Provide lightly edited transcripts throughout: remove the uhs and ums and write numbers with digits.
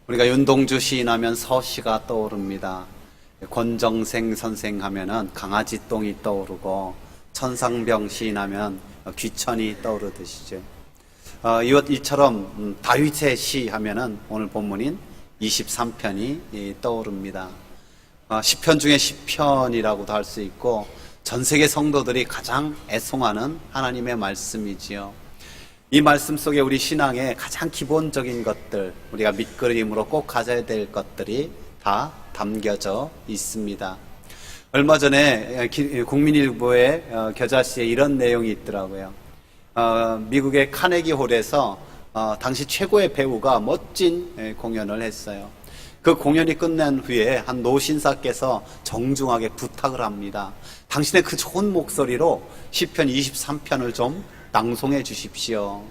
우리가 윤동주 시인하면 서시가 떠오릅니다. 권정생 선생 하면은 강아지 똥이 떠오르고, 천상병 시인하면 귀천이 떠오르듯이죠. 이처럼 다윗의 시 하면은 오늘 본문인 23편이 떠오릅니다. 시편 중에 시편이라고도 할 수 있고, 전 세계 성도들이 가장 애송하는 하나님의 말씀이지요. 이 말씀 속에 우리 신앙의 가장 기본적인 것들, 우리가 밑그림으로 꼭 가져야 될 것들이 다 담겨져 있습니다. 얼마 전에 국민일보의 겨자씨에 이런 내용이 있더라고요. 미국의 카네기 홀에서 당시 최고의 배우가 멋진 공연을 했어요. 그 공연이 끝난 후에 한 노신사께서 정중하게 부탁을 합니다. 당신의 그 좋은 목소리로 시편 23편을 좀 낭송해 주십시오.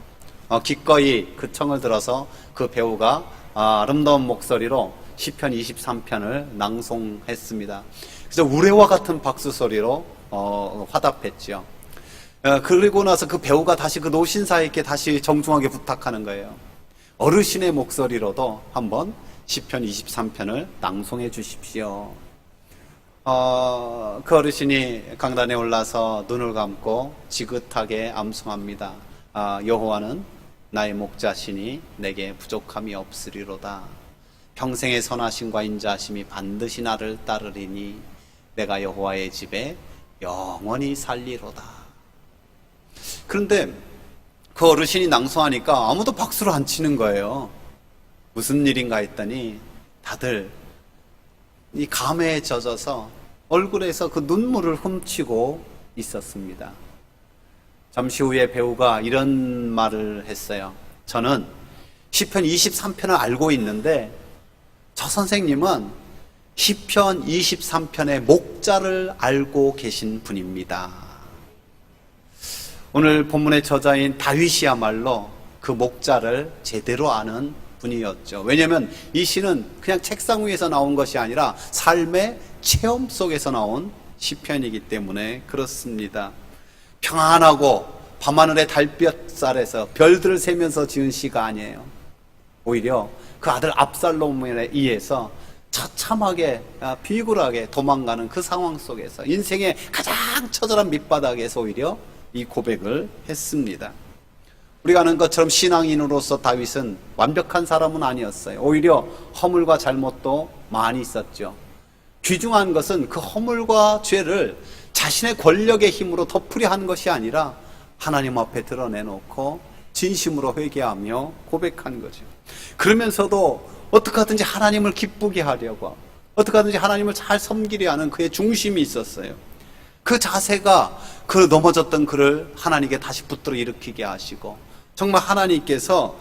기꺼이 그 청을 들어서 그 배우가 아름다운 목소리로 시편 23편을 낭송했습니다. 그래서 우레와 같은 박수 소리로 화답했죠. 그리고 나서 그 배우가 다시 그 노신사에게 다시 정중하게 부탁하는 거예요. 어르신의 목소리로도 한번 시편 23편을 낭송해 주십시오. 그 어르신이 강단에 올라서 눈을 감고 지긋하게 암송합니다. 여호와는 나의 목자시니 내게 부족함이 없으리로다. 평생의 선하심과 인자하심이 반드시 나를 따르리니 내가 여호와의 집에 영원히 살리로다. 그런데 그 어르신이 낭송하니까 아무도 박수를 안 치는 거예요. 무슨 일인가 했더니 다들 이 감회에 젖어서 얼굴에서 그 눈물을 훔치고 있었습니다. 잠시 후에 배우가 이런 말을 했어요. 저는 시편 23편을 알고 있는데 저 선생님은 시편 23편의 목자를 알고 계신 분입니다. 오늘 본문의 저자인 다윗이야말로 그 목자를 제대로 아는 분이었죠. 왜냐하면 이 시는 그냥 책상 위에서 나온 것이 아니라 삶의 체험 속에서 나온 시편이기 때문에 그렇습니다. 평안하고 밤하늘의 달볕살에서 별들을 세면서 지은 시가 아니에요. 오히려 그 아들 압살롬에 의해서 처참하게 비굴하게 도망가는 그 상황 속에서 인생의 가장 처절한 밑바닥에서 오히려 이 고백을 했습니다. 우리가 아는 것처럼 신앙인으로서 다윗은 완벽한 사람은 아니었어요. 오히려 허물과 잘못도 많이 있었죠. 귀중한 것은 그 허물과 죄를 자신의 권력의 힘으로 덮으려 한 것이 아니라 하나님 앞에 드러내놓고 진심으로 회개하며 고백한 거죠. 그러면서도 어떻게 하든지 하나님을 기쁘게 하려고, 어떻게 하든지 하나님을 잘 섬기려 하는 그의 중심이 있었어요. 그 자세가 그 넘어졌던 그를 하나님께 다시 붙들어 일으키게 하시고, 정말 하나님께서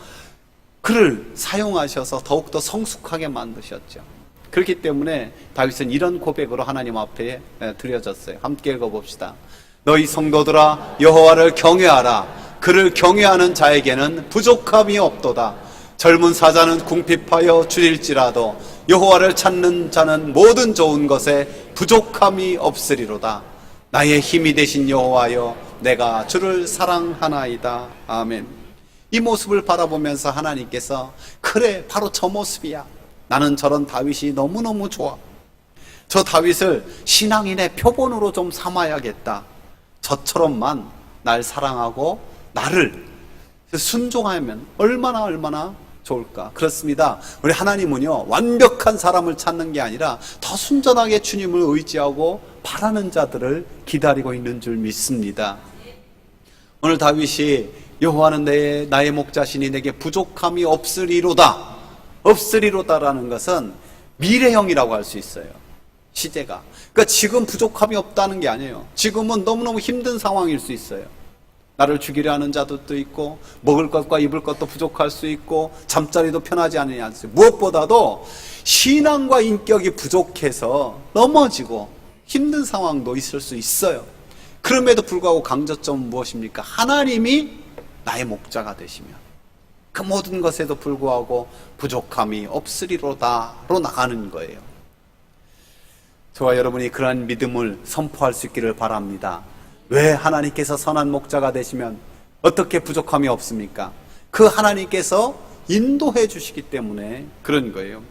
그를 사용하셔서 더욱더 성숙하게 만드셨죠. 그렇기 때문에 다윗은 이런 고백으로 하나님 앞에 드려졌어요. 함께 읽어봅시다. 너희 성도들아 여호와를 경외하라. 그를 경외하는 자에게는 부족함이 없도다. 젊은 사자는 궁핍하여 줄일지라도 여호와를 찾는 자는 모든 좋은 것에 부족함이 없으리로다. 나의 힘이 되신 여호와여 내가 주를 사랑하나이다. 아멘. 이 모습을 바라보면서 하나님께서 그래 바로 저 모습이야. 나는 저런 다윗이 너무너무 좋아. 저 다윗을 신앙인의 표본으로 좀 삼아야겠다. 저처럼만 날 사랑하고 나를 순종하면 얼마나 좋을까. 그렇습니다. 우리 하나님은요 완벽한 사람을 찾는 게 아니라 더 순전하게 주님을 의지하고 바라는 자들을 기다리고 있는 줄 믿습니다. 오늘 다윗이 여호와는 나의 목자시니 내게 부족함이 없으리로다. 없으리로다라는 것은 미래형이라고 할 수 있어요. 시제가. 그러니까 지금 부족함이 없다는 게 아니에요. 지금은 너무너무 힘든 상황일 수 있어요. 나를 죽이려 하는 자들도 있고, 먹을 것과 입을 것도 부족할 수 있고, 잠자리도 편하지 않으냐. 무엇보다도 신앙과 인격이 부족해서 넘어지고 힘든 상황도 있을 수 있어요. 그럼에도 불구하고 강조점은 무엇입니까? 하나님이 나의 목자가 되시면 그 모든 것에도 불구하고 부족함이 없으리로다로 나가는 거예요. 저와 여러분이 그러한 믿음을 선포할 수 있기를 바랍니다. 왜 하나님께서 선한 목자가 되시면 어떻게 부족함이 없습니까? 그 하나님께서 인도해 주시기 때문에 그런 거예요.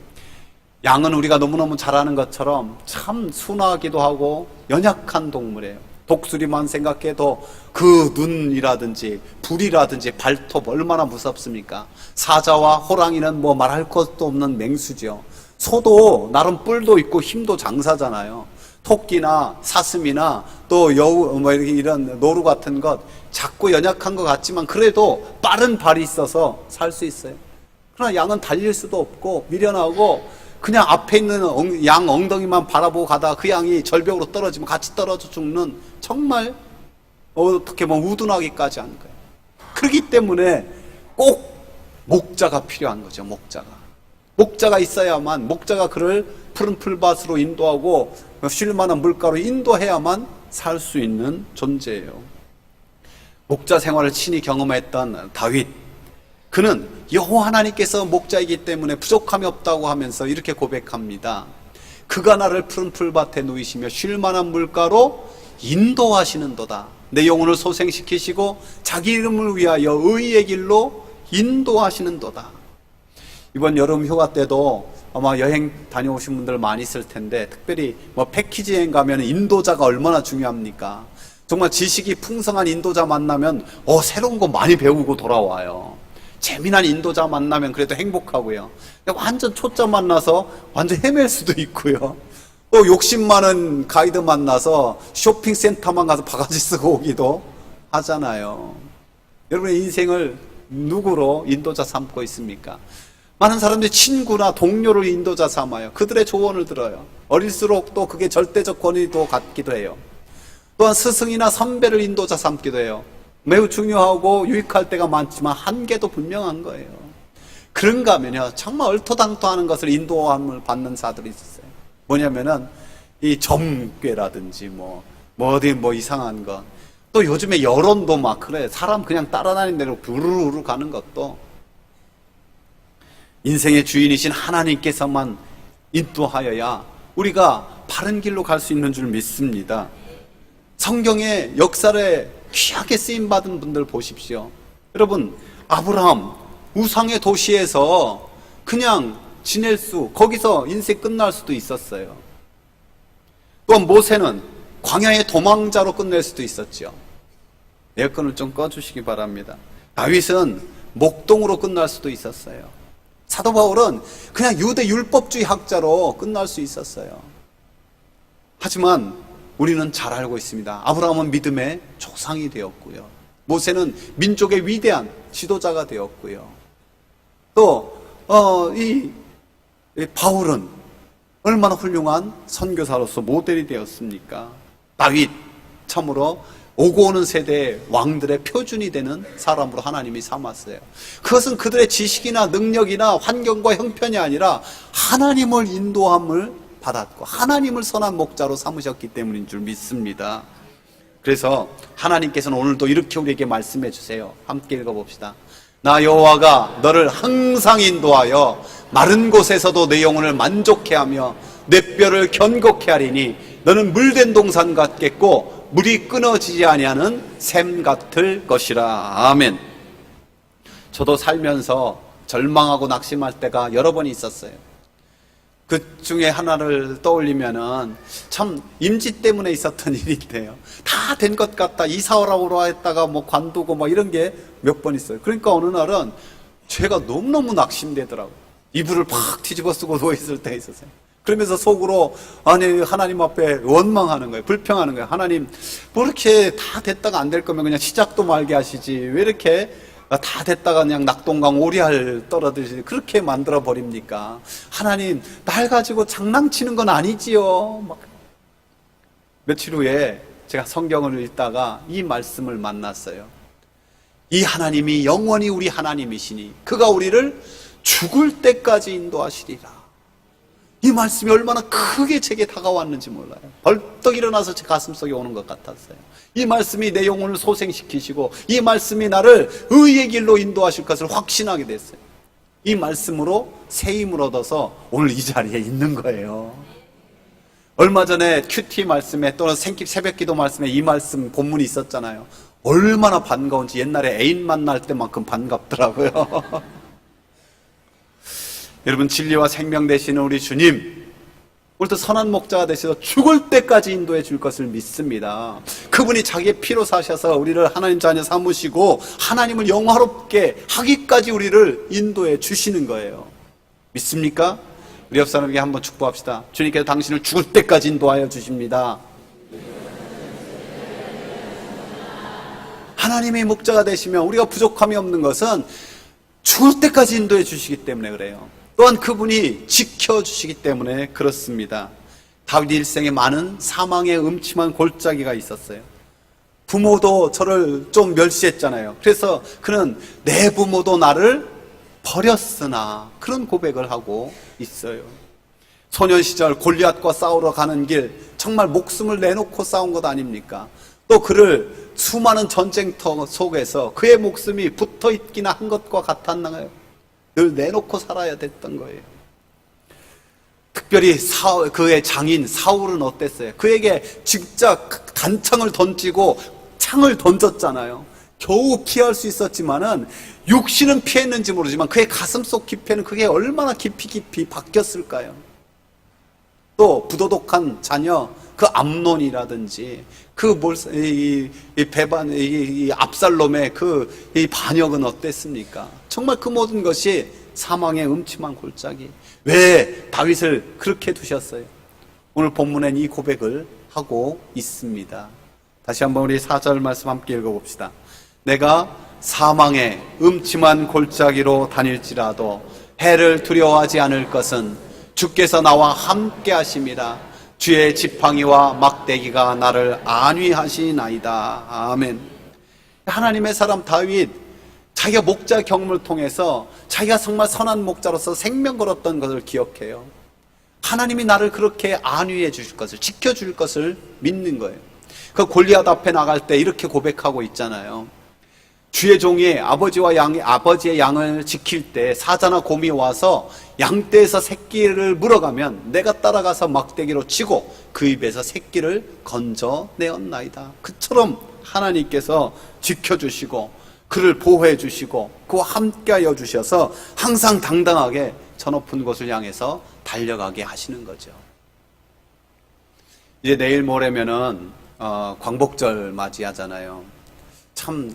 양은 우리가 너무너무 잘 아는 것처럼 참 순하기도 하고 연약한 동물이에요. 독수리만 생각해도 그 눈이라든지 불이라든지 발톱 얼마나 무섭습니까? 사자와 호랑이는 뭐 말할 것도 없는 맹수죠. 소도 나름 뿔도 있고 힘도 장사잖아요. 토끼나 사슴이나 또 여우 뭐 이런 노루 같은 것 작고 연약한 것 같지만 그래도 빠른 발이 있어서 살 수 있어요. 그러나 양은 달릴 수도 없고 미련하고 그냥 앞에 있는 양 엉덩이만 바라보고 가다가 그 양이 절벽으로 떨어지면 같이 떨어져 죽는 정말 어떻게 보면 우둔하기까지 하는 거예요. 그렇기 때문에 꼭 목자가 필요한 거죠. 목자가 있어야만, 목자가 그를 푸른 풀밭으로 인도하고 쉴 만한 물가로 인도해야만 살 수 있는 존재예요. 목자 생활을 친히 경험했던 다윗, 그는 여호와 하나님께서 목자이기 때문에 부족함이 없다고 하면서 이렇게 고백합니다. 그가 나를 푸른 풀밭에 누이시며 쉴 만한 물가로 인도하시는도다. 내 영혼을 소생시키시고 자기 이름을 위하여 의의 길로 인도하시는도다. 이번 여름 휴가 때도 아마 여행 다녀오신 분들 많이 있을 텐데, 특별히 뭐 패키지 여행 가면 인도자가 얼마나 중요합니까? 정말 지식이 풍성한 인도자 만나면 새로운 거 많이 배우고 돌아와요. 재미난 인도자 만나면 그래도 행복하고요. 완전 초짜 만나서 완전 헤맬 수도 있고요. 또 욕심 많은 가이드 만나서 쇼핑센터만 가서 바가지 쓰고 오기도 하잖아요. 여러분의 인생을 누구로 인도자 삼고 있습니까? 많은 사람들이 친구나 동료를 인도자 삼아요. 그들의 조언을 들어요. 어릴수록 또 그게 절대적 권위도 갖기도 해요. 또한 스승이나 선배를 인도자 삼기도 해요. 매우 중요하고 유익할 때가 많지만 한계도 분명한 거예요. 그런가 하면요, 정말 얼토당토하는 것을 인도함을 받는 자들이 있었어요. 뭐냐면은 이 점괘라든지 어디 이상한 거. 또 요즘에 여론도 막 그래. 사람 그냥 따라다니는 대로 우르르 가는 것도 인생의 주인이신 하나님께서만 인도하여야 우리가 바른 길로 갈 수 있는 줄 믿습니다. 성경의 역사에 귀하게 쓰임받은 분들 보십시오. 여러분, 아브라함 우상의 도시에서 그냥 거기서 인생 끝날 수도 있었어요. 또한 모세는 광야의 도망자로 끝낼 수도 있었죠. 에어컨을 좀 꺼주시기 바랍니다. 다윗은 목동으로 끝날 수도 있었어요. 사도 바울은 그냥 유대 율법주의 학자로 끝날 수 있었어요. 하지만 우리는 잘 알고 있습니다. 아브라함은 믿음의 조상이 되었고요. 모세는 민족의 위대한 지도자가 되었고요. 또 이 바울은 얼마나 훌륭한 선교사로서 모델이 되었습니까? 다윗, 참으로 오고 오는 세대의 왕들의 표준이 되는 사람으로 하나님이 삼았어요. 그것은 그들의 지식이나 능력이나 환경과 형편이 아니라 하나님을 인도함을 받았고 하나님을 선한 목자로 삼으셨기 때문인 줄 믿습니다. 그래서 하나님께서는 오늘도 이렇게 우리에게 말씀해 주세요. 함께 읽어봅시다. 나 여호와가 너를 항상 인도하여 마른 곳에서도 내 영혼을 만족해 하며 내 뼈를 견고케 하리니 너는 물된 동산 같겠고 물이 끊어지지 아니하는 샘 같을 것이라. 아멘. 저도 살면서 절망하고 낙심할 때가 여러 번 있었어요. 그 중에 하나를 떠올리면은 참 임지 때문에 있었던 일인데요. 다 된 것 같다. 이사 오라고 했다가 관두고 이런 게 몇 번 있어요. 그러니까 어느 날은 제가 너무너무 낙심되더라고요. 이불을 팍 뒤집어 쓰고 누워있을 때가 있었어요. 그러면서 속으로 하나님 앞에 원망하는 거예요. 불평하는 거예요. 하나님, 뭐 이렇게 다 됐다가 안 될 거면 그냥 시작도 말게 하시지. 왜 이렇게 다 됐다가 그냥 낙동강 오리알 떨어지듯이 그렇게 만들어 버립니까? 하나님, 날 가지고 장난치는 건 아니지요. 며칠 후에 제가 성경을 읽다가 이 말씀을 만났어요. 이 하나님이 영원히 우리 하나님이시니 그가 우리를 죽을 때까지 인도하시리라. 이 말씀이 얼마나 크게 제게 다가왔는지 몰라요. 벌떡 일어나서 제 가슴속에 오는 것 같았어요. 이 말씀이 내 영혼을 소생시키시고 이 말씀이 나를 의의 길로 인도하실 것을 확신하게 됐어요. 이 말씀으로 새 힘을 얻어서 오늘 이 자리에 있는 거예요. 얼마 전에 큐티 말씀에 또는 새벽기도 말씀에 이 말씀 본문이 있었잖아요. 얼마나 반가운지 옛날에 애인 만날 때만큼 반갑더라고요. 여러분, 진리와 생명 되시는 우리 주님, 오늘도 선한 목자가 되셔서 죽을 때까지 인도해 줄 것을 믿습니다. 그분이 자기의 피로 사셔서 우리를 하나님 자녀 삼으시고 하나님을 영화롭게 하기까지 우리를 인도해 주시는 거예요. 믿습니까? 우리 옆 사람에게 한번 축복합시다. 주님께서 당신을 죽을 때까지 인도하여 주십니다. 하나님의 목자가 되시면 우리가 부족함이 없는 것은 죽을 때까지 인도해 주시기 때문에 그래요. 또한 그분이 지켜주시기 때문에 그렇습니다. 다윗 일생에 많은 사망의 음침한 골짜기가 있었어요. 부모도 저를 좀 멸시했잖아요. 그래서 그는 내 부모도 나를 버렸으나 그런 고백을 하고 있어요. 소년 시절 골리앗과 싸우러 가는 길 정말 목숨을 내놓고 싸운 것 아닙니까? 또 그를 수많은 전쟁터 속에서 그의 목숨이 붙어 있기나 한 것과 같았나요? 늘 내놓고 살아야 됐던 거예요. 특별히 그의 장인 사울은 어땠어요? 그에게 진짜 단창을 던지고 창을 던졌잖아요. 겨우 피할 수 있었지만은 육신은 피했는지 모르지만 그의 가슴속 깊이는 그게 얼마나 깊이 박혔을까요? 또 부도덕한 자녀 그 암논이라든지 이 압살롬의 이 반역은 어땠습니까? 정말 그 모든 것이 사망의 음침한 골짜기. 왜 다윗을 그렇게 두셨어요? 오늘 본문엔 이 고백을 하고 있습니다. 다시 한번 우리 4절 말씀 함께 읽어봅시다. 내가 사망의 음침한 골짜기로 다닐지라도 해를 두려워하지 않을 것은 주께서 나와 함께 하심이라. 주의 지팡이와 막대기가 나를 안위하시나이다. 아멘. 하나님의 사람 다윗, 자기가 목자 경험을 통해서 자기가 정말 선한 목자로서 생명 걸었던 것을 기억해요. 하나님이 나를 그렇게 안위해 주실 것을, 지켜줄 것을 믿는 거예요. 그 골리앗 앞에 나갈 때 이렇게 고백하고 있잖아요. 주의 종이 아버지의 양을 지킬 때 사자나 곰이 와서 양떼에서 새끼를 물어가면 내가 따라가서 막대기로 치고 그 입에서 새끼를 건져내었나이다. 그처럼 하나님께서 지켜주시고 그를 보호해 주시고 그와 함께하여 주셔서 항상 당당하게 저 높은 곳을 향해서 달려가게 하시는 거죠. 이제 내일 모레면은 광복절 맞이하잖아요. 참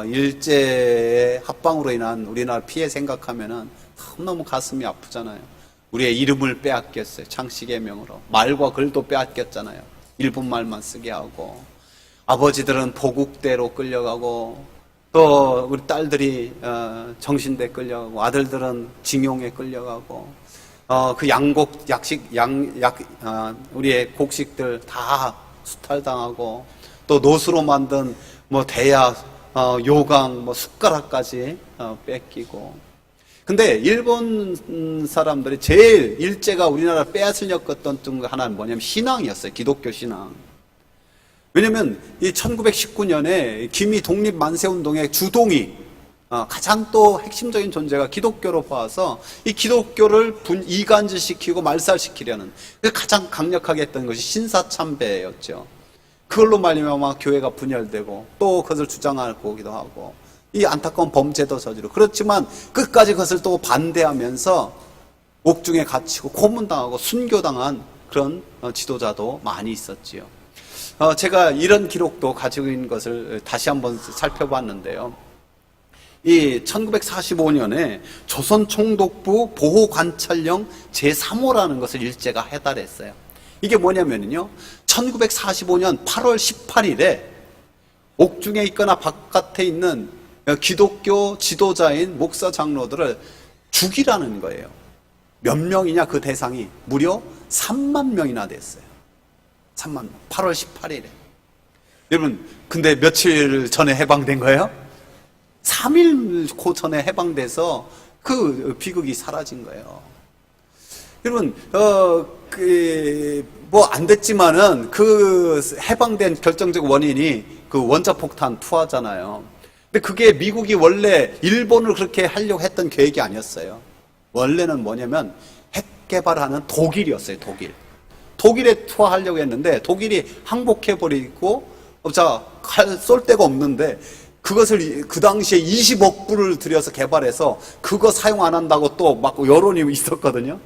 일제의 합방으로 인한 우리나라 피해 생각하면은 너무 가슴이 아프잖아요. 우리의 이름을 빼앗겼어요. 창씨개명으로. 말과 글도 빼앗겼잖아요. 일본 말만 쓰게 하고. 아버지들은 보국대로 끌려가고, 또 우리 딸들이 정신대 끌려가고, 아들들은 징용에 끌려가고, 그 우리의 곡식들 다 수탈당하고, 또 노수로 만든 대야, 요강, 숟가락까지 뺏기고. 근데 일본 사람들이 제일 일제가 우리나라 빼앗으려고 했던 거 하나는 뭐냐면 신앙이었어요. 기독교 신앙. 왜냐면 이 1919년에 기미 독립 만세 운동의 주동이 가장 또 핵심적인 존재가 기독교로 봐서 이 기독교를 이간질시키고 말살시키려는 가장 강력하게 했던 것이 신사참배였죠. 그걸로 말미암아 교회가 분열되고 또 그것을 주장하기도 하고 이 안타까운 범죄도 저지르고, 그렇지만 끝까지 그것을 또 반대하면서 옥중에 갇히고 고문당하고 순교당한 그런 지도자도 많이 있었지요. 제가 이런 기록도 가지고 있는 것을 다시 한번 살펴봤는데요. 이 1945년에 조선총독부 보호관찰령 제3호라는 것을 일제가 해달했어요. 이게 뭐냐면요, 1945년 8월 18일에 옥중에 있거나 바깥에 있는 기독교 지도자인 목사 장로들을 죽이라는 거예요. 몇 명이냐 그 대상이 무려 3만 명이나 됐어요. 3만 명. 8월 18일에. 여러분, 근데 며칠 전에 해방된 거예요? 3일 전에 해방돼서 그 비극이 사라진 거예요. 여러분, 안 됐지만은 그 해방된 결정적 원인이 그 원자폭탄 투하잖아요. 근데 그게 미국이 원래 일본을 그렇게 하려고 했던 계획이 아니었어요. 원래는 뭐냐면 핵 개발하는 독일이었어요. 독일에 투하하려고 했는데 독일이 항복해버리고 쏠 데가 없는데 그것을 그 당시에 20억 불을 들여서 개발해서 그거 사용 안 한다고 또 막 여론이 있었거든요.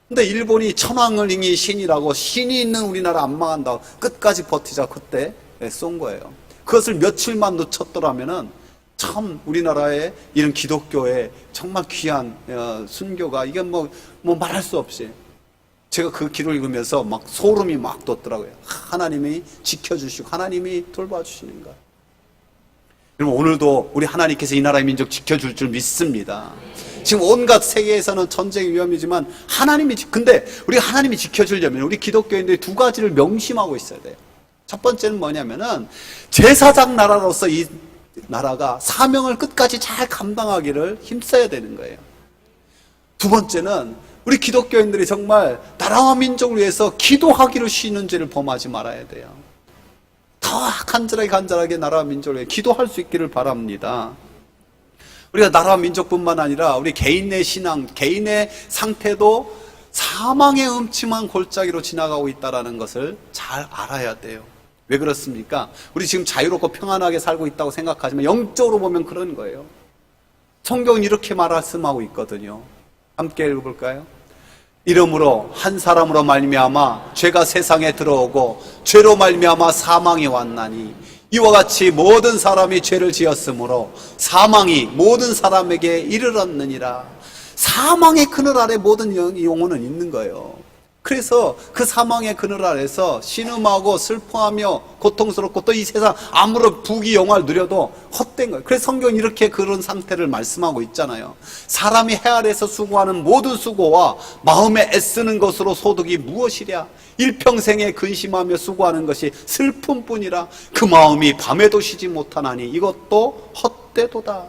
근데 일본이 천황을잉이 신이라고 신이 있는 우리나라 안 망한다고 끝까지 버티자 그때 쏜 거예요. 그것을 며칠만 늦췄더라면은 참 우리나라의 이런 기독교의 정말 귀한 순교가 이게 뭐 말할 수 없이 제가 그 기도를 읽으면서 막 소름이 막 돋더라고요. 하나님이 지켜주시고 하나님이 돌봐주시는 것. 여러분 오늘도 우리 하나님께서 이 나라의 민족 지켜줄 줄 믿습니다. 지금 온갖 세계에서는 전쟁이 위험이지만 근데 우리가 하나님이 지켜주려면 우리 기독교인들이 두 가지를 명심하고 있어야 돼요. 첫 번째는 뭐냐면은 제사장 나라로서 이 나라가 사명을 끝까지 잘 감당하기를 힘써야 되는 거예요. 두 번째는 우리 기독교인들이 정말 나라와 민족을 위해서 기도하기를 쉬는 죄를 범하지 말아야 돼요. 더 간절하게 나라와 민족을 위해 기도할 수 있기를 바랍니다. 우리가 나라와 민족뿐만 아니라 우리 개인의 신앙, 개인의 상태도 사망의 음침한 골짜기로 지나가고 있다는 것을 잘 알아야 돼요. 왜 그렇습니까? 우리 지금 자유롭고 평안하게 살고 있다고 생각하지만 영적으로 보면 그런 거예요. 성경은 이렇게 말씀하고 있거든요. 함께 읽어볼까요? 이러므로 한 사람으로 말미암아 죄가 세상에 들어오고 죄로 말미암아 사망이 왔나니 이와 같이 모든 사람이 죄를 지었으므로 사망이 모든 사람에게 이르렀느니라. 사망의 그늘 아래 모든 영혼은 있는 거예요. 그래서 그 사망의 그늘 아래서 신음하고 슬퍼하며 고통스럽고 또 이 세상 아무런 부귀 영화를 누려도 헛된 거예요. 그래서 성경은 이렇게 그런 상태를 말씀하고 있잖아요. 사람이 해 아래에서 수고하는 모든 수고와 마음에 애쓰는 것으로 소득이 무엇이랴. 일평생에 근심하며 수고하는 것이 슬픔뿐이라. 그 마음이 밤에도 쉬지 못하나니 이것도 헛되도다.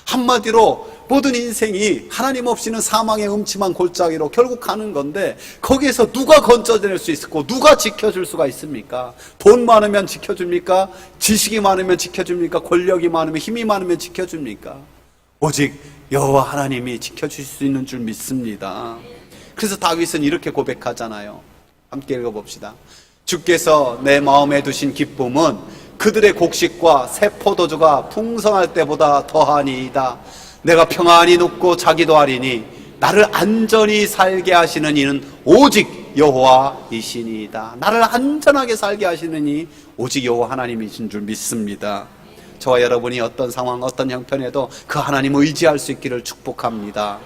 한마디로 모든 인생이 하나님 없이는 사망의 음침한 골짜기로 결국 가는 건데 거기에서 누가 건져낼 수 있고 누가 지켜줄 수가 있습니까? 돈 많으면 지켜줍니까? 지식이 많으면 지켜줍니까? 권력이 많으면 힘이 많으면 지켜줍니까? 오직 여호와 하나님이 지켜주실 수 있는 줄 믿습니다. 그래서 다윗은 이렇게 고백하잖아요. 함께 읽어봅시다. 주께서 내 마음에 두신 기쁨은 그들의 곡식과 새 포도주가 풍성할 때보다 더하니이다. 내가 평안히 눕고 자기도 하리니 나를 안전히 살게 하시는 이는 오직 여호와이시니이다. 나를 안전하게 살게 하시는 이 오직 여호와 하나님이신 줄 믿습니다. 저와 여러분이 어떤 상황 어떤 형편에도 그 하나님을 의지할 수 있기를 축복합니다.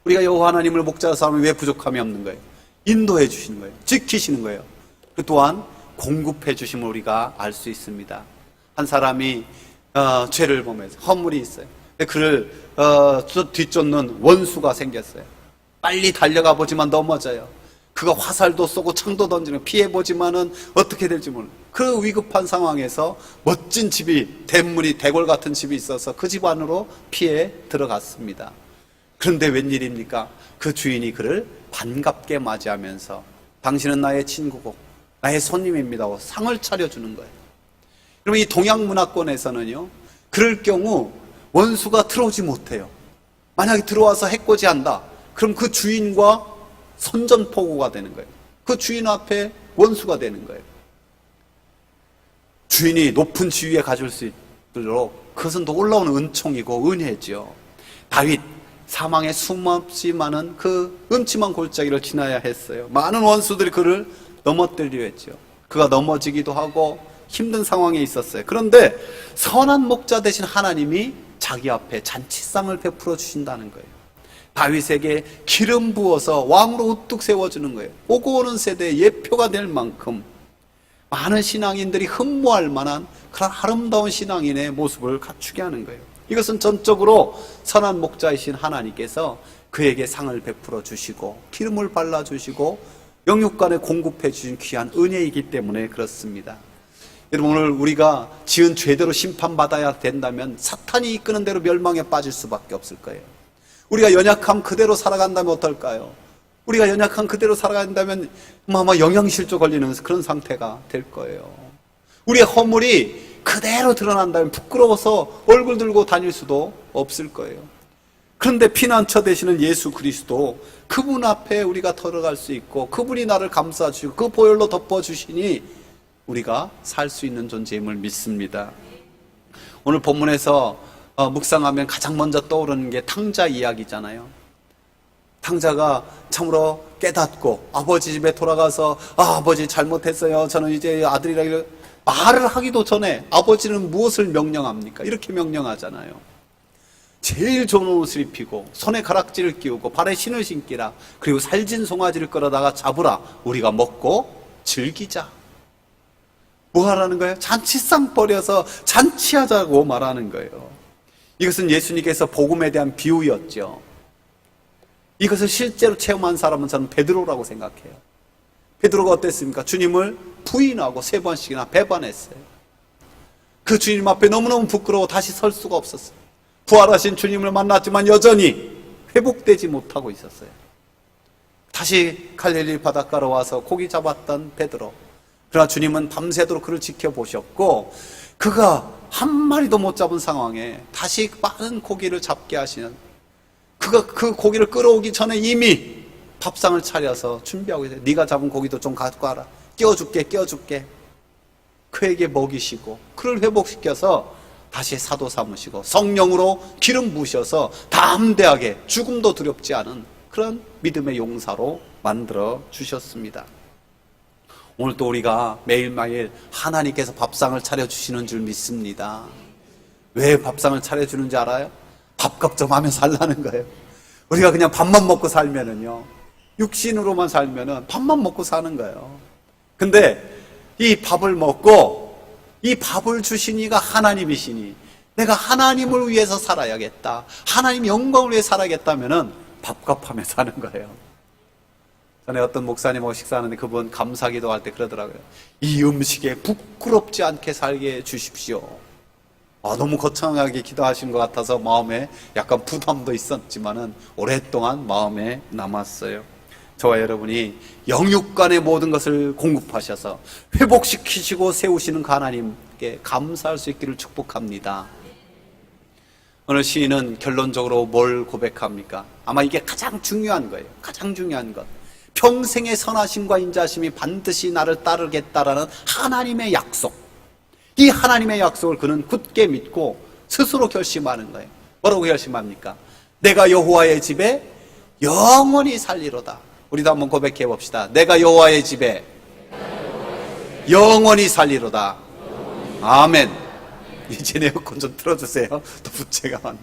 우리가 여호와 하나님을 목자로 삼으면 왜 부족함이 없는 거예요? 인도해 주시는 거예요. 지키시는 거예요. 그 또한 공급해 주심을 우리가 알 수 있습니다. 한 사람이 죄를 범해서 허물이 있어요. 그를 뒤쫓는 원수가 생겼어요. 빨리 달려가 보지만 넘어져요. 그가 화살도 쏘고 창도 던지는 피해보지만은 어떻게 될지 몰라요. 그 위급한 상황에서 멋진 집이 대골 같은 집이 있어서 그 집 안으로 피해 들어갔습니다. 그런데 웬일입니까? 그 주인이 그를 반갑게 맞이하면서 당신은 나의 친구고 나의 손님입니다 하고 상을 차려주는 거예요. 그러면 이 동양 문화권에서는요, 그럴 경우 원수가 들어오지 못해요. 만약에 들어와서 해코지한다, 그럼 그 주인과 선전포고가 되는 거예요. 그 주인 앞에 원수가 되는 거예요. 주인이 높은 지위에 가질 수 있도록 그것은 놀라운 은총이고 은혜죠. 다윗 사망에 숨없이 많은 그 음침한 골짜기를 지나야 했어요. 많은 원수들이 그를 넘어뜨리려 했죠. 그가 넘어지기도 하고 힘든 상황에 있었어요. 그런데 선한 목자 되신 하나님이 자기 앞에 잔치상을 베풀어 주신다는 거예요. 다윗에게 기름 부어서 왕으로 우뚝 세워주는 거예요. 오고 오는 세대의 예표가 될 만큼 많은 신앙인들이 흠모할 만한 그런 아름다운 신앙인의 모습을 갖추게 하는 거예요. 이것은 전적으로 선한 목자이신 하나님께서 그에게 상을 베풀어 주시고 기름을 발라주시고 영육간에 공급해 주신 귀한 은혜이기 때문에 그렇습니다. 여러분, 오늘 우리가 지은 죄대로 심판받아야 된다면 사탄이 이끄는 대로 멸망에 빠질 수밖에 없을 거예요. 우리가 연약함 그대로 살아간다면 어떨까요? 우리가 연약함 그대로 살아간다면 아마 영양실조 걸리는 그런 상태가 될 거예요. 우리의 허물이 그대로 드러난다면 부끄러워서 얼굴 들고 다닐 수도 없을 거예요. 그런데 피난처 되시는 예수 그리스도, 그분 앞에 우리가 들어갈 수 있고 그분이 나를 감싸주시고 그 보혈로 덮어주시니 우리가 살 수 있는 존재임을 믿습니다. 오늘 본문에서 묵상하면 가장 먼저 떠오르는 게 탕자 이야기잖아요. 탕자가 참으로 깨닫고 아버지 집에 돌아가서 아버지 잘못했어요. 저는 이제 아들이라 말을 하기도 전에 아버지는 무엇을 명령합니까? 이렇게 명령하잖아요. 제일 좋은 옷을 입히고 손에 가락지를 끼우고 발에 신을 신기라. 그리고 살진 송아지를 끌어다가 잡으라. 우리가 먹고 즐기자. 뭐 하라는 거예요? 잔치상 버려서 잔치하자고 말하는 거예요. 이것은 예수님께서 복음에 대한 비유였죠. 이것을 실제로 체험한 사람은 저는 베드로라고 생각해요. 베드로가 어땠습니까? 주님을 부인하고 3번씩이나 배반했어요. 그 주님 앞에 너무너무 부끄러워 다시 설 수가 없었어요. 부활하신 주님을 만났지만 여전히 회복되지 못하고 있었어요. 다시 갈릴리 바닷가로 와서 고기 잡았던 베드로. 그러나 주님은 밤새도록 그를 지켜보셨고 그가 한 마리도 못 잡은 상황에 다시 많은 고기를 잡게 하시는, 그가 그 고기를 끌어오기 전에 이미 밥상을 차려서 준비하고 있어요. 네가 잡은 고기도 좀 갖고 와라. 끼워줄게. 그에게 먹이시고 그를 회복시켜서 다시 사도 삼으시고 성령으로 기름 부으셔서 담대하게 죽음도 두렵지 않은 그런 믿음의 용사로 만들어 주셨습니다. 오늘 또 우리가 매일매일 하나님께서 밥상을 차려주시는 줄 믿습니다. 왜 밥상을 차려주는지 알아요? 밥값 좀 하며 살라는 거예요. 우리가 그냥 밥만 먹고 살면은요, 육신으로만 살면은 밥만 먹고 사는 거예요. 근데 이 밥을 먹고 이 밥을 주신 이가 하나님이시니 내가 하나님을 위해서 살아야겠다, 하나님 영광을 위해 살아야겠다면은 밥값 하며 사는 거예요. 전에 어떤 목사님하고 식사하는데 그분 감사기도 할 때 그러더라고요. 이 음식에 부끄럽지 않게 살게 해주십시오. 너무 거창하게 기도하신 것 같아서 마음에 약간 부담도 있었지만은 오랫동안 마음에 남았어요. 저와 여러분이 영육간의 모든 것을 공급하셔서 회복시키시고 세우시는 그 하나님께 감사할 수 있기를 축복합니다. 오늘 시인은 결론적으로 뭘 고백합니까? 아마 이게 가장 중요한 거예요. 가장 중요한 것. 평생의 선하심과 인자심이 반드시 나를 따르겠다라는 하나님의 약속. 이 하나님의 약속을 그는 굳게 믿고 스스로 결심하는 거예요. 뭐라고 결심합니까? 내가 여호와의 집에 영원히 살리로다. 우리도 한번 고백해 봅시다. 내가 여호와의 집에 영원히 살리로다. 아멘. 이제 내 에어컨 좀 틀어주세요. 또 부채가 많네.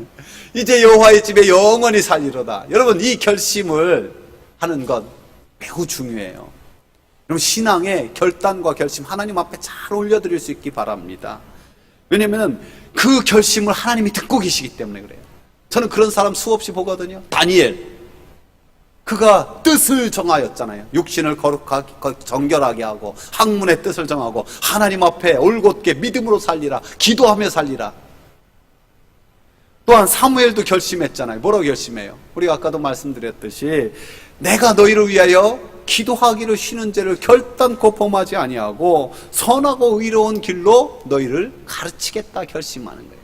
이제 여호와의 집에 영원히 살리로다. 여러분, 이 결심을 하는 것 매우 중요해요. 여러분, 신앙의 결단과 결심 하나님 앞에 잘 올려드릴 수 있기 바랍니다. 왜냐하면 그 결심을 하나님이 듣고 계시기 때문에 그래요. 저는 그런 사람 수없이 보거든요. 다니엘, 그가 뜻을 정하였잖아요. 육신을 거룩하게 정결하게 하고 학문의 뜻을 정하고 하나님 앞에 올곧게 믿음으로 살리라, 기도하며 살리라. 또한 사무엘도 결심했잖아요. 뭐라고 결심해요? 우리가 아까도 말씀드렸듯이 내가 너희를 위하여 기도하기를 쉬는 죄를 결단코 범하지 아니하고 선하고 의로운 길로 너희를 가르치겠다 결심하는 거예요.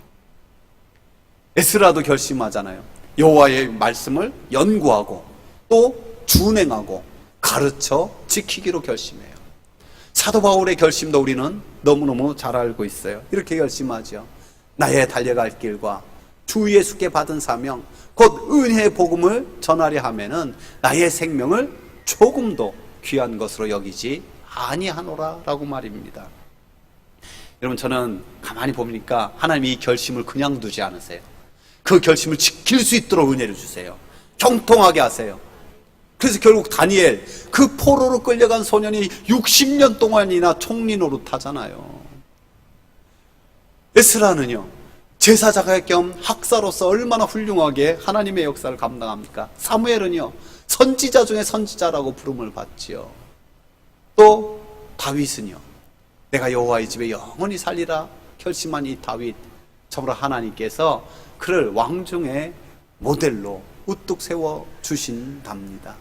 에스라도 결심하잖아요. 여호와의 말씀을 연구하고 또 준행하고 가르쳐 지키기로 결심해요. 사도 바울의 결심도 우리는 너무너무 잘 알고 있어요. 이렇게 결심하죠. 나의 달려갈 길과 주 예수께 받은 사명 곧 은혜의 복음을 전하려 하면은 나의 생명을 조금도 귀한 것으로 여기지 아니하노라 라고 말입니다. 여러분, 저는 가만히 보니까 하나님이 이 결심을 그냥 두지 않으세요. 그 결심을 지킬 수 있도록 은혜를 주세요. 형통하게 하세요. 그래서 결국 다니엘, 그 포로로 끌려간 소년이 60년 동안이나 총리 노릇하잖아요. 에스라는요, 제사장 겸 학사로서 얼마나 훌륭하게 하나님의 역사를 감당합니까? 사무엘은요, 선지자 중에 선지자라고 부름을 받지요. 또 다윗은요, 내가 여호와의 집에 영원히 살리라 결심한 이 다윗, 참으로 하나님께서 그를 왕중의 모델로 우뚝 세워 주신답니다.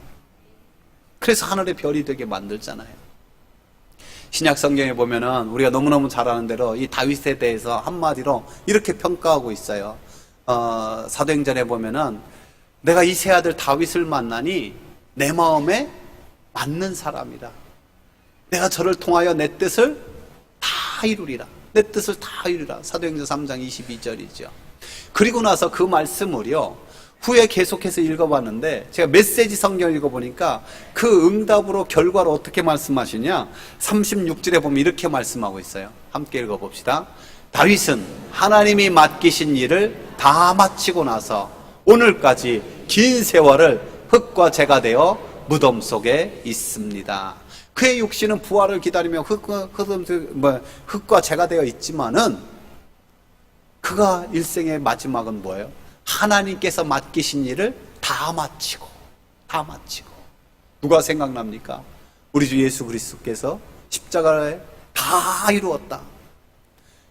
그래서 하늘의 별이 되게 만들잖아요. 신약 성경에 보면은 우리가 너무너무 잘 아는 대로 이 다윗에 대해서 한마디로 이렇게 평가하고 있어요. 사도행전에 보면은 내가 이 세 아들 다윗을 만나니 내 마음에 맞는 사람이라. 내가 저를 통하여 내 뜻을 다 이루리라. 내 뜻을 다 이루라. 사도행전 3장 22절이죠. 그리고 나서 그 말씀을요, 후에 계속해서 읽어봤는데 제가 메시지 성경 읽어보니까 그 응답으로 결과로 어떻게 말씀하시냐, 36절에 보면 이렇게 말씀하고 있어요. 함께 읽어봅시다. 다윗은 하나님이 맡기신 일을 다 마치고 나서 오늘까지 긴 세월을 흙과 재가 되어 무덤 속에 있습니다. 그의 육신은 부활을 기다리며 흙과 재가 되어 있지만은 그가 일생의 마지막은 뭐예요? 하나님께서 맡기신 일을 다 마치고 누가 생각납니까? 우리 주 예수 그리스도께서 십자가에 다 이루었다.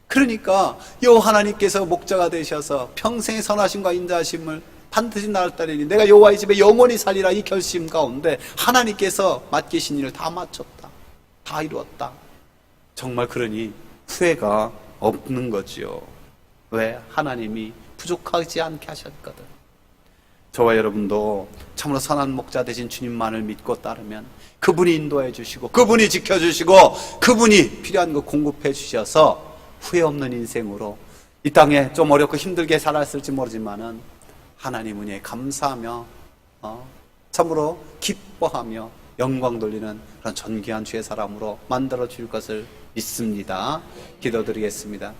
그러니까 여호와 하나님께서 목자가 되셔서 평생의 선하심과 인자하심을 반드시 나를 따르니 내가 여호와의 집에 영원히 살리라, 이 결심 가운데 하나님께서 맡기신 일을 다 마쳤다, 다 이루었다. 정말 그러니 후회가 없는 거지요. 왜? 하나님이 부족하지 않게 하셨거든. 저와 여러분도 참으로 선한 목자 되신 주님만을 믿고 따르면 그분이 인도해 주시고 그분이 지켜주시고 그분이 필요한 거 공급해 주셔서 후회 없는 인생으로 이 땅에 좀 어렵고 힘들게 살았을지 모르지만은 하나님 은혜에 감사하며 참으로 기뻐하며 영광 돌리는 그런 존귀한 주의 사람으로 만들어 줄 것을 믿습니다. 기도드리겠습니다.